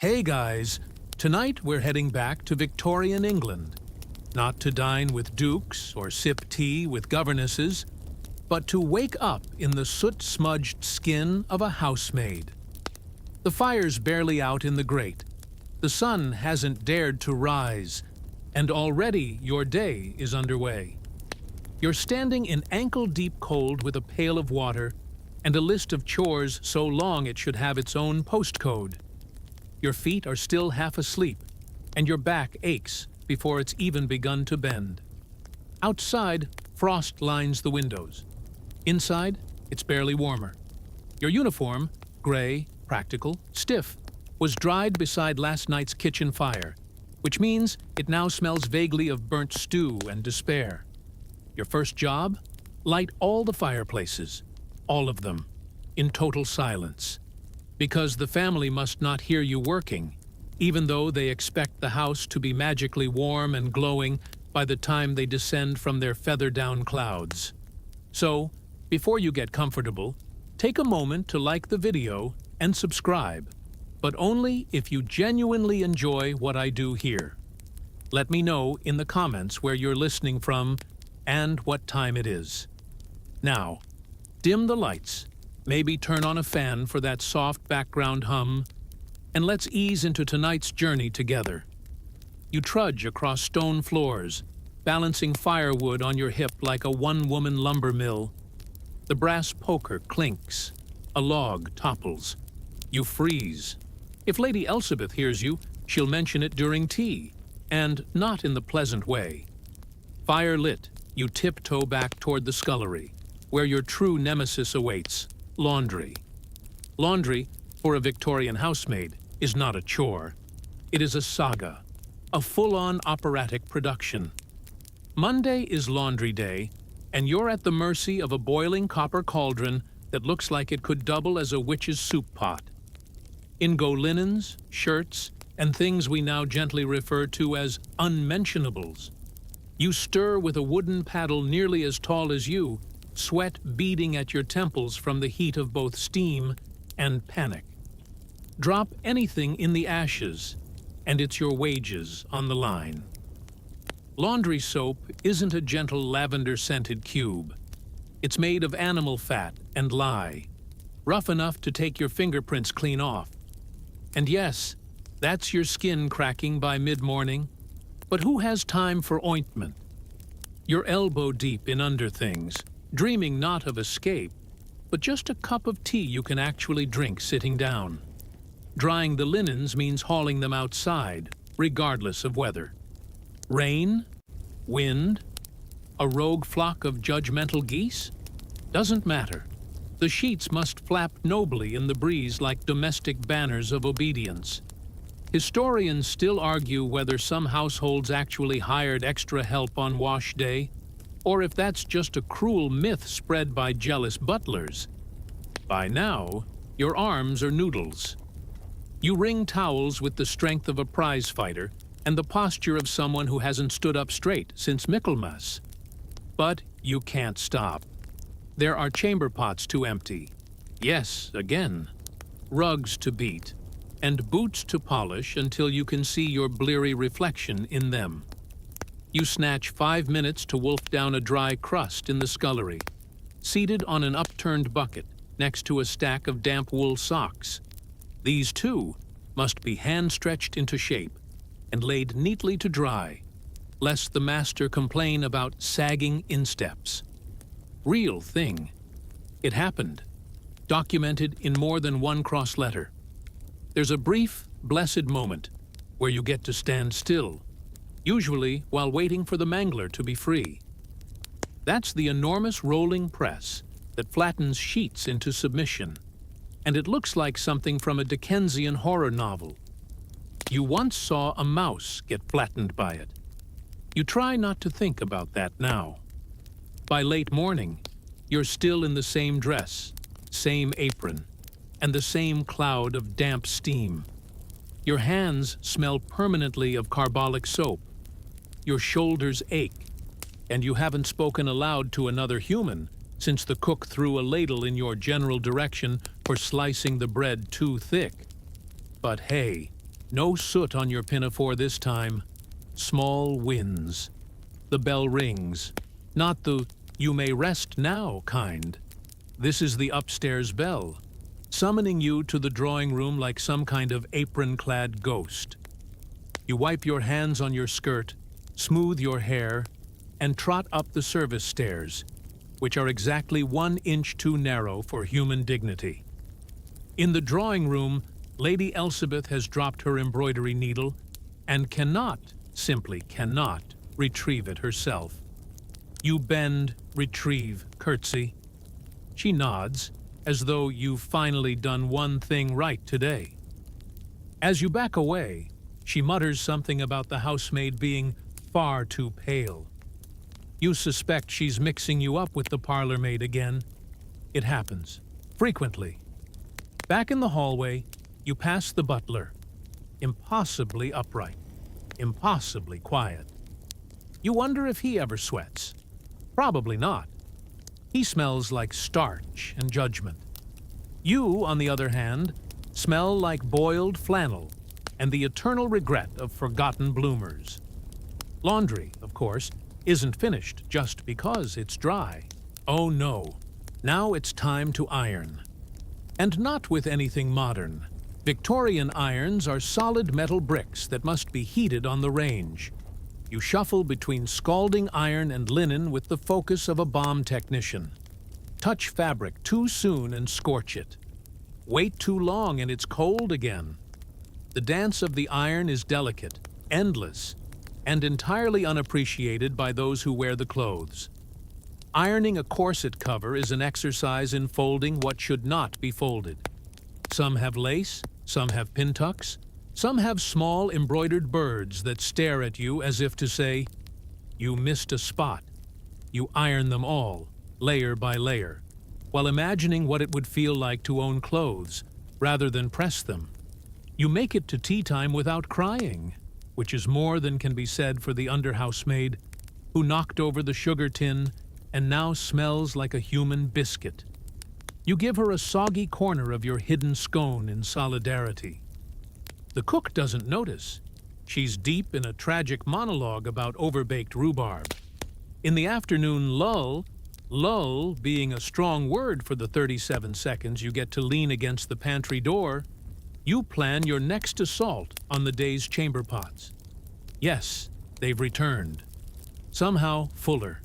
Hey guys, tonight we're heading back to Victorian England. Not to dine with dukes or sip tea with governesses, but to wake up in the soot-smudged skin of a housemaid. The fire's barely out in the grate. The sun hasn't dared to rise, and already your day is underway. You're standing in ankle-deep cold with a pail of water and a list of chores so long it should have its own postcode. Your feet are still half asleep, and your back aches before it's even begun to bend. Outside, frost lines the windows. Inside, it's barely warmer. Your uniform, gray, practical, stiff, was dried beside last night's kitchen fire, which means it now smells vaguely of burnt stew and despair. Your first job? Light all the fireplaces, all of them, in total silence. Because the family must not hear you working, even though they expect the house to be magically warm and glowing by the time they descend from their feather-down clouds. So, before you get comfortable, take a moment to like the video and subscribe, but only if you genuinely enjoy what I do here. Let me know in the comments where you're listening from and what time it is. Now, dim the lights. Maybe turn on a fan for that soft background hum, and let's ease into tonight's journey together. You trudge across stone floors, balancing firewood on your hip like a one-woman lumber mill. The brass poker clinks. A log topples. You freeze. If Lady Elizabeth hears you, she'll mention it during tea, and not in the pleasant way. Fire lit, you tiptoe back toward the scullery, where your true nemesis awaits. Laundry. Laundry, for a Victorian housemaid, is not a chore. It is a saga, a full-on operatic production. Monday is laundry day, and you're at the mercy of a boiling copper cauldron that looks like it could double as a witch's soup pot. In go linens, shirts, and things we now gently refer to as unmentionables. You stir with a wooden paddle nearly as tall as you, sweat beading at your temples from the heat of both steam and panic. Drop anything in the ashes, and it's your wages on the line. Laundry soap isn't a gentle lavender-scented cube. It's made of animal fat and lye, rough enough to take your fingerprints clean off. And yes, that's your skin cracking by mid-morning. But who has time for ointment? You're elbow deep in underthings, dreaming not of escape, but just a cup of tea you can actually drink sitting down. Drying the linens means hauling them outside, regardless of weather. Rain? Wind? A rogue flock of judgmental geese? Doesn't matter. The sheets must flap nobly in the breeze like domestic banners of obedience. Historians still argue whether some households actually hired extra help on wash day, or if that's just a cruel myth spread by jealous butlers. By now, your arms are noodles. You wring towels with the strength of a prize fighter and the posture of someone who hasn't stood up straight since Michaelmas. But you can't stop. There are chamber pots to empty. Yes, again. Rugs to beat, and boots to polish until you can see your bleary reflection in them. You snatch 5 minutes to wolf down a dry crust in the scullery, seated on an upturned bucket next to a stack of damp wool socks. These, too, must be hand-stretched into shape and laid neatly to dry, lest the master complain about sagging insteps. Real thing. It happened, documented in more than one cross letter. There's a brief, blessed moment where you get to stand still, usually while waiting for the mangler to be free. That's the enormous rolling press that flattens sheets into submission, and it looks like something from a Dickensian horror novel. You once saw a mouse get flattened by it. You try not to think about that now. By late morning, you're still in the same dress, same apron, and the same cloud of damp steam. Your hands smell permanently of carbolic soap. Your shoulders ache, and you haven't spoken aloud to another human since the cook threw a ladle in your general direction for slicing the bread too thick. But hey, No soot on your pinafore this time. Small wins. The bell rings. Not the "you may rest now" kind. This is the upstairs bell, summoning you to the drawing room like some kind of apron-clad ghost. You wipe your hands on your skirt, smooth your hair, and trot up the service stairs, which are exactly 1 inch too narrow for human dignity. In the drawing room, Lady Elizabeth has dropped her embroidery needle and simply cannot, retrieve it herself. You bend, retrieve, curtsy. She nods, as though you've finally done one thing right today. As you back away, she mutters something about the housemaid being far too pale. You suspect she's mixing you up with the parlor maid again. It happens, frequently. Back in the hallway, you pass the butler, impossibly upright, impossibly quiet. You wonder if he ever sweats. Probably not. He smells like starch and judgment. You, on the other hand, smell like boiled flannel and the eternal regret of forgotten bloomers. Laundry, of course, isn't finished just because it's dry. Oh no, now it's time to iron. And not with anything modern. Victorian irons are solid metal bricks that must be heated on the range. You shuffle between scalding iron and linen with the focus of a bomb technician. Touch fabric too soon and scorch it. Wait too long and it's cold again. The dance of the iron is delicate, endless, and entirely unappreciated by those who wear the clothes. Ironing a corset cover is an exercise in folding what should not be folded. Some have lace, some have pin tucks, some have small embroidered birds that stare at you as if to say, "You missed a spot." You iron them all, layer by layer, while imagining what it would feel like to own clothes, rather than press them. You make it to tea time without crying, which is more than can be said for the under-housemaid, who knocked over the sugar tin and now smells like a human biscuit. You give her a soggy corner of your hidden scone in solidarity. The cook doesn't notice. She's deep in a tragic monologue about overbaked rhubarb. In the afternoon lull being a strong word for the 37 seconds you get to lean against the pantry door, you plan your next assault on the day's chamber pots. Yes, they've returned. Somehow fuller.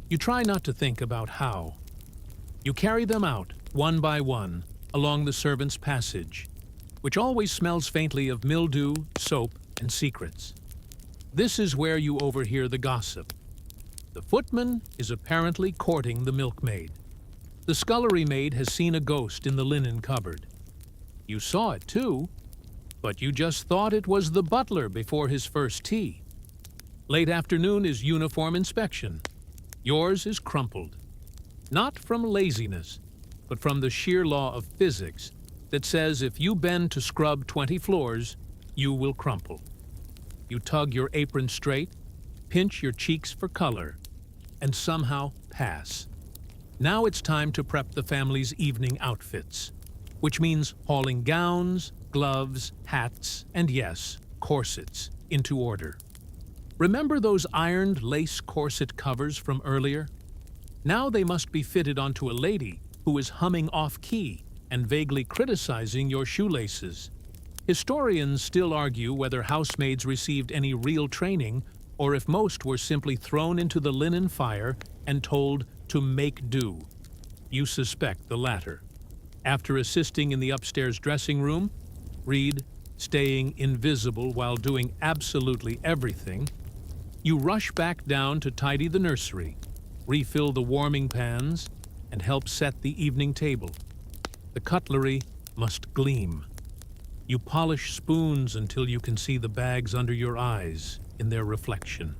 You try not to think about how. You carry them out, one by one, along the servants' passage, which always smells faintly of mildew, soap, and secrets. This is where you overhear the gossip. The footman is apparently courting the milkmaid. The scullery maid has seen a ghost in the linen cupboard. You saw it too, but you just thought it was the butler before his first tea. Late afternoon is uniform inspection. Yours is crumpled. Not from laziness, but from the sheer law of physics that says if you bend to scrub 20 floors, you will crumple. You tug your apron straight, pinch your cheeks for color, and somehow pass. Now it's time to prep the family's evening outfits, which means hauling gowns, gloves, hats, and yes, corsets into order. Remember those ironed lace corset covers from earlier? Now they must be fitted onto a lady who is humming off-key and vaguely criticizing your shoelaces. Historians still argue whether housemaids received any real training or if most were simply thrown into the linen fire and told to make do. You suspect the latter. After assisting in the upstairs dressing room, read, staying invisible while doing absolutely everything, you rush back down to tidy the nursery, refill the warming pans, and help set the evening table. The cutlery must gleam. You polish spoons until you can see the bags under your eyes in their reflection.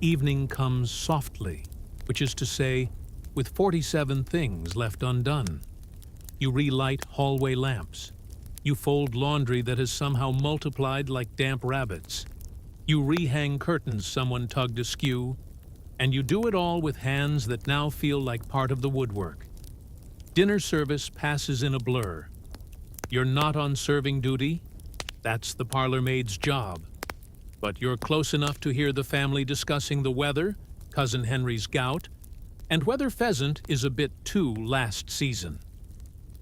Evening comes softly, which is to say, with 47 things left undone. You relight hallway lamps. You fold laundry that has somehow multiplied like damp rabbits. You rehang curtains someone tugged askew, and you do it all with hands that now feel like part of the woodwork. Dinner service passes in a blur. You're not on serving duty, That's the parlor maid's job. But you're close enough to hear the family discussing the weather, Cousin Henry's gout, and whether pheasant is a bit too last season.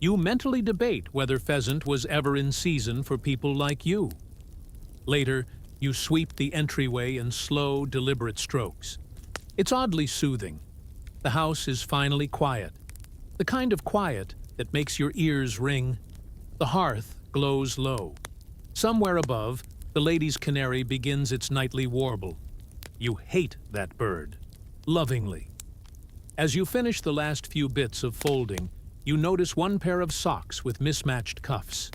You mentally debate whether pheasant was ever in season for people like you. Later, you sweep the entryway in slow, deliberate strokes. It's oddly soothing. The house is finally quiet. The kind of quiet that makes your ears ring. The hearth glows low. Somewhere above, the lady's canary begins its nightly warble. You hate that bird, lovingly. As you finish the last few bits of folding, you notice one pair of socks with mismatched cuffs.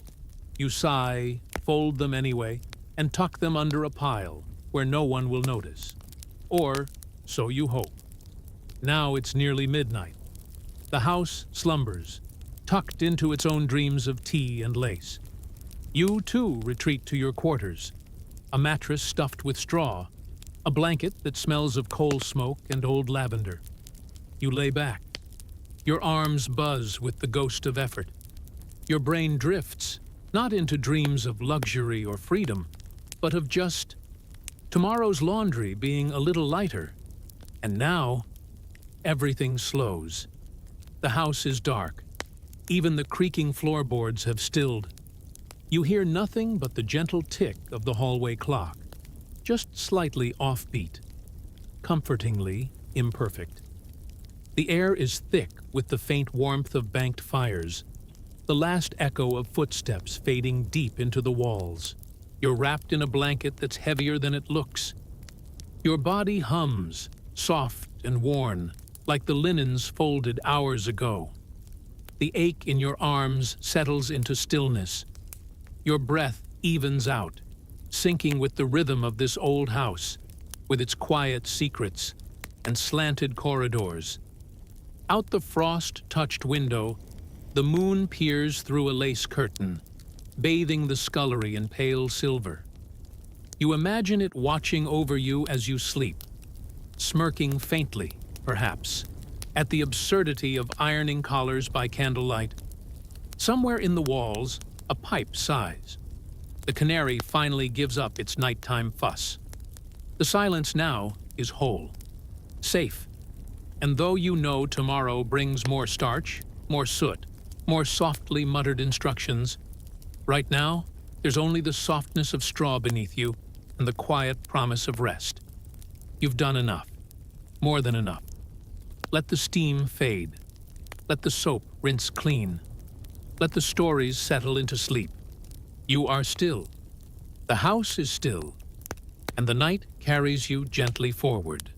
You sigh, fold them anyway, and tuck them under a pile where no one will notice. Or so you hope. Now it's nearly midnight. The house slumbers, tucked into its own dreams of tea and lace. You, too, retreat to your quarters. A mattress stuffed with straw, a blanket that smells of coal smoke and old lavender. You lay back. Your arms buzz with the ghost of effort. Your brain drifts, not into dreams of luxury or freedom, but of just tomorrow's laundry being a little lighter. And now, everything slows. The house is dark. Even the creaking floorboards have stilled. You hear nothing but the gentle tick of the hallway clock, just slightly offbeat, comfortingly imperfect. The air is thick with the faint warmth of banked fires, the last echo of footsteps fading deep into the walls. You're wrapped in a blanket that's heavier than it looks. Your body hums, soft and worn, like the linens folded hours ago. The ache in your arms settles into stillness. Your breath evens out, syncing with the rhythm of this old house, with its quiet secrets and slanted corridors. Out the frost-touched window, the moon peers through a lace curtain, bathing the scullery in pale silver. You imagine it watching over you as you sleep, smirking faintly, perhaps, at the absurdity of ironing collars by candlelight. Somewhere in the walls, a pipe sighs. The canary finally gives up its nighttime fuss. The silence now is whole, safe. And though you know tomorrow brings more starch, more soot, more softly muttered instructions, right now, there's only the softness of straw beneath you and the quiet promise of rest. You've done enough, more than enough. Let the steam fade. Let the soap rinse clean. Let the stories settle into sleep. You are still. The house is still. And the night carries you gently forward.